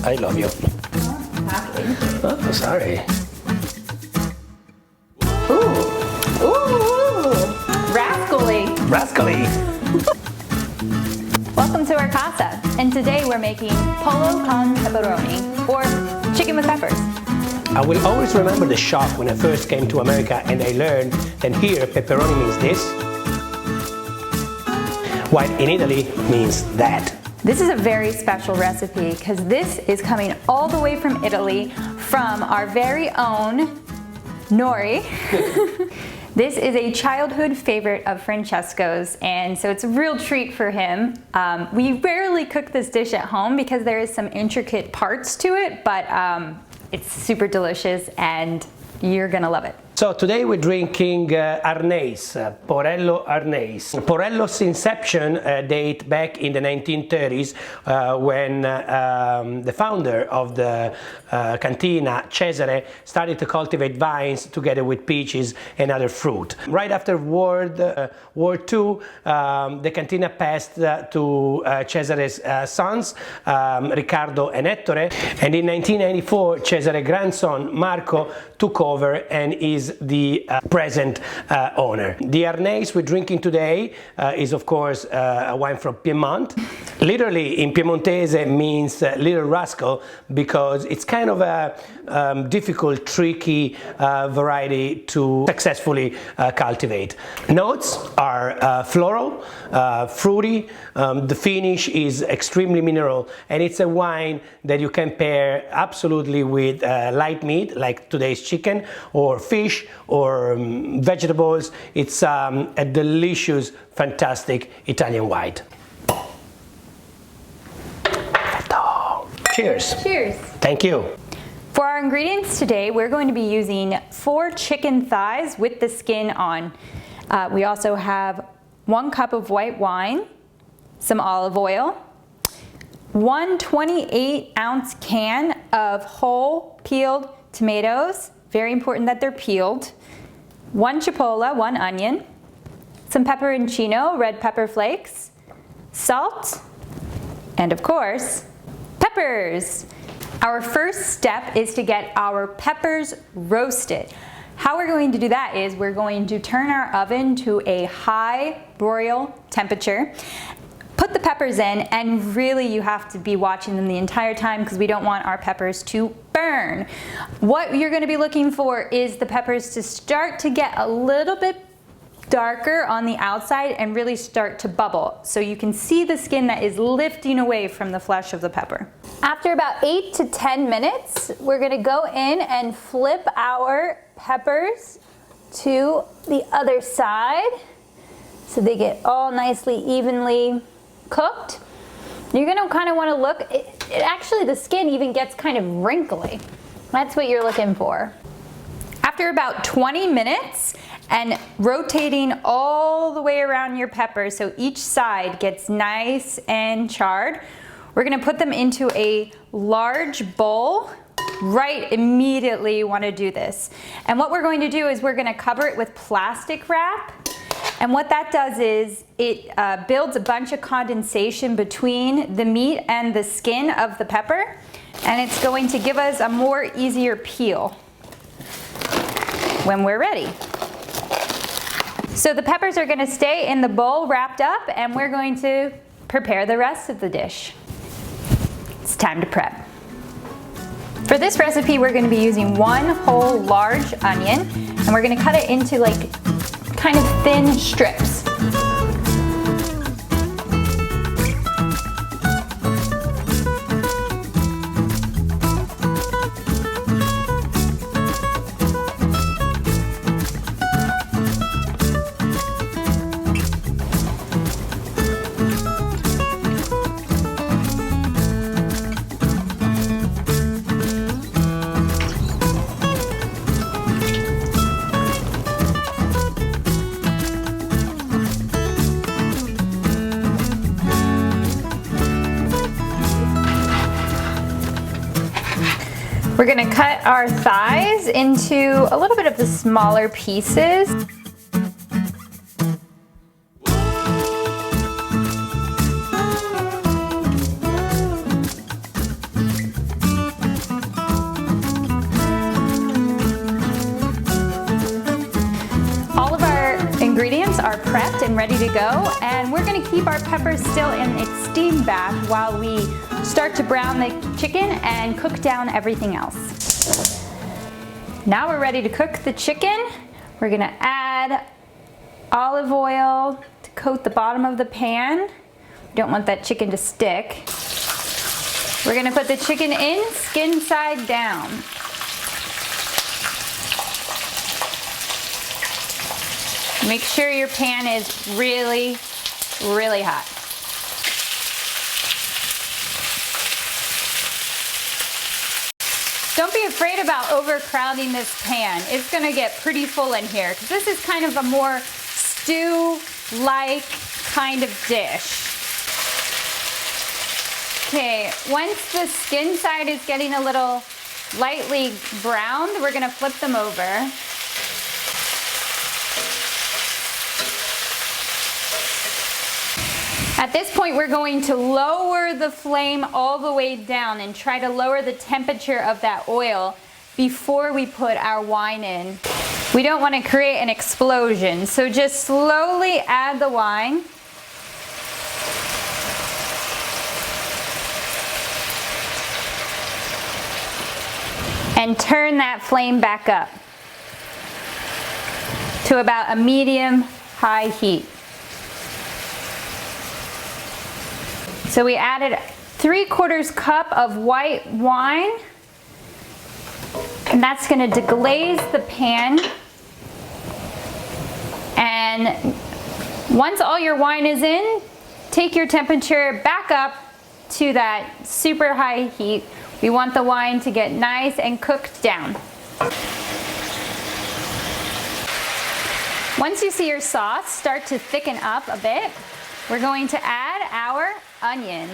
I love you. Oh, sorry. Ooh, rascally. Rascally. Welcome to our CASA, and today we're making Pollo con Peperoni, or chicken with peppers. I will always remember the shock when I first came to America and I learned that here pepperoni means this, while in Italy means that. This is a very special recipe because this is coming all the way from Italy from our very own Nori. This is a childhood favorite of Francesco's, and so it's a real treat for him. We rarely cook this dish at home because there is some intricate parts to it, but it's super delicious and you're gonna love it. So today we're drinking Arnais, Porello Arnais. Porello's inception date back in the 1930s when the founder of the cantina, Cesare, started to cultivate vines together with peaches and other fruit. Right after World War II, the cantina passed to Cesare's sons, Riccardo and Ettore, and in 1994 Cesare's grandson Marco took over and is the present owner. The Arnais we're drinking today is of course a wine from Piedmont. Literally in Piemontese means little rascal because it's kind of a difficult, tricky variety to successfully cultivate. Notes are floral, fruity, the finish is extremely mineral, and it's a wine that you can pair absolutely with light meat like today's chicken or fish or vegetables. It's a delicious, fantastic Italian wine. Cheers. Cheers. Thank you. For our ingredients today, we're going to be using 4 chicken thighs with the skin on. We also have 1 cup of white wine, some olive oil, 1 28-ounce can of whole peeled tomatoes, very important that they're peeled, 1 chipotle, 1 onion, some pepperoncino, red pepper flakes, salt, and of course, peppers. Our first step is to get our peppers roasted. How we're going to do that is we're going to turn our oven to a high broil temperature, put the peppers in, and really you have to be watching them the entire time because we don't want our peppers to burn. What you're going to be looking for is the peppers to start to get a little bit darker on the outside and really start to bubble. So you can see the skin that is lifting away from the flesh of the pepper. After about 8 to 10 minutes, we're going to go in and flip our peppers to the other side so they get all nicely evenly cooked. You're going to kind of want to look, actually the skin even gets kind of wrinkly. That's what you're looking for. After about 20 minutes and rotating all the way around your peppers so each side gets nice and charred, we're going to put them into a large bowl. Right immediately you want to do this. And what we're going to do is we're going to cover it with plastic wrap. And what that does is it builds a bunch of condensation between the meat and the skin of the pepper, and it's going to give us a more easier peel when we're ready. So the peppers are going to stay in the bowl wrapped up, and we're going to prepare the rest of the dish. It's time to prep. For this recipe, we're going to be using 1 whole large onion, and we're going to cut it into like kind of thin strips. We're gonna cut our thighs into a little bit of the smaller pieces. ingredients are prepped and ready to go, and we're gonna keep our peppers still in its steam bath while we start to brown the chicken and cook down everything else. Now we're ready to cook the chicken. We're gonna add olive oil to coat the bottom of the pan. We don't want that chicken to stick. We're gonna put the chicken in, skin side down. Make sure your pan is really, really hot. Don't be afraid about overcrowding this pan. It's gonna get pretty full in here because this is kind of a more stew-like kind of dish. Okay, once the skin side is getting a little lightly browned, we're gonna flip them over. At this point, we're going to lower the flame all the way down and try to lower the temperature of that oil before we put our wine in. We don't want to create an explosion, so just slowly add the wine. And turn that flame back up to about a medium-high heat. So we added 3/4 cup of white wine, and that's gonna deglaze the pan. And once all your wine is in, take your temperature back up to that super high heat. We want the wine to get nice and cooked down. Once you see your sauce start to thicken up a bit, we're going to add our onion.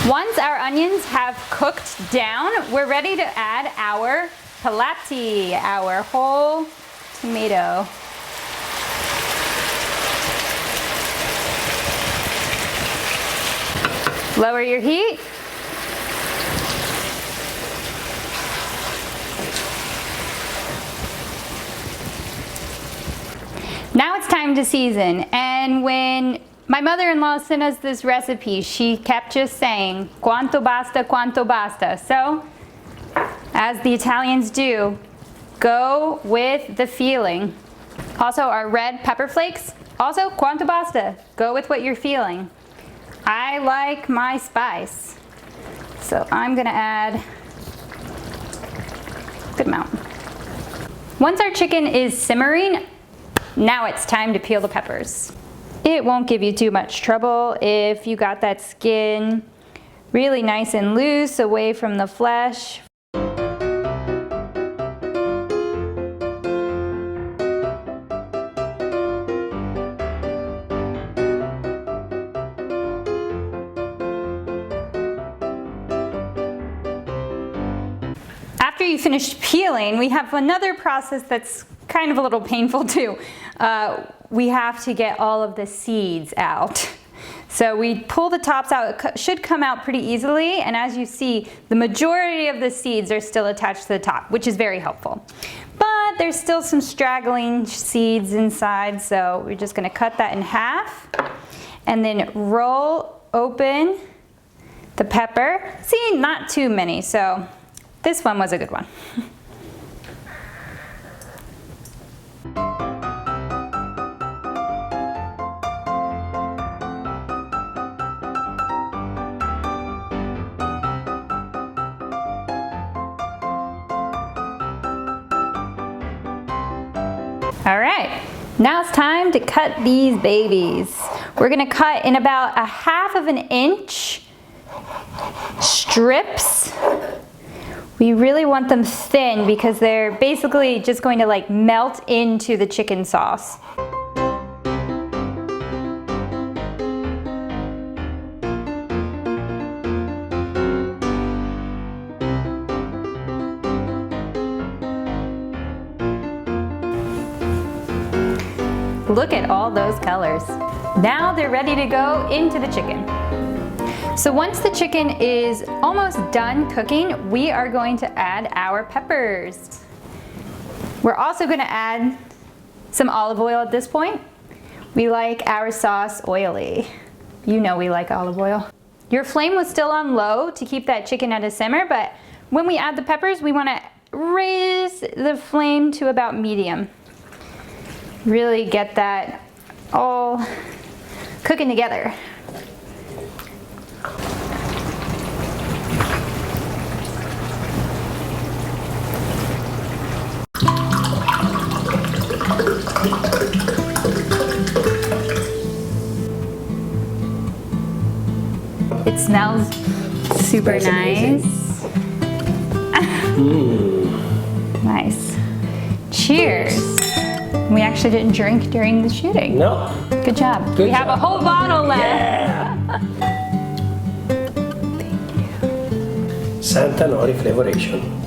Once our onions have cooked down, we're ready to add our palati, our whole tomato. Lower your heat. Now it's time to season, and when my mother-in-law sent us this recipe, she kept just saying, quanto basta, quanto basta. So, as the Italians do, go with the feeling. Also, our red pepper flakes, also quanto basta, go with what you're feeling. I like my spice, so I'm gonna add a good amount. Once our chicken is simmering, now it's time to peel the peppers. It won't give you too much trouble if you got that skin really nice and loose away from the flesh. After you finish peeling, we have another process that's kind of a little painful too. We have to get all of the seeds out. So we pull the tops out. It should come out pretty easily, and as you see, the majority of the seeds are still attached to the top, which is very helpful. But there's still some straggling seeds inside, so we're just gonna cut that in half and then roll open the pepper. See, not too many, so this one was a good one. All right, now it's time to cut these babies. We're gonna cut in about 1/2 inch strips. We really want them thin because they're basically just going to like melt into the chicken sauce. Look at all those colors. Now they're ready to go into the chicken. So once the chicken is almost done cooking, we are going to add our peppers. We're also going to add some olive oil at this point. We like our sauce oily. You know we like olive oil. Your flame was still on low to keep that chicken at a simmer, but when we add the peppers, we want to raise the flame to about medium. Really get that all cooking together. It smells super nice. Nice. Cheers. We actually didn't drink during the shooting. No. Good job. Good we have a job. whole bottle left. Yeah. Santa Nori flavoration.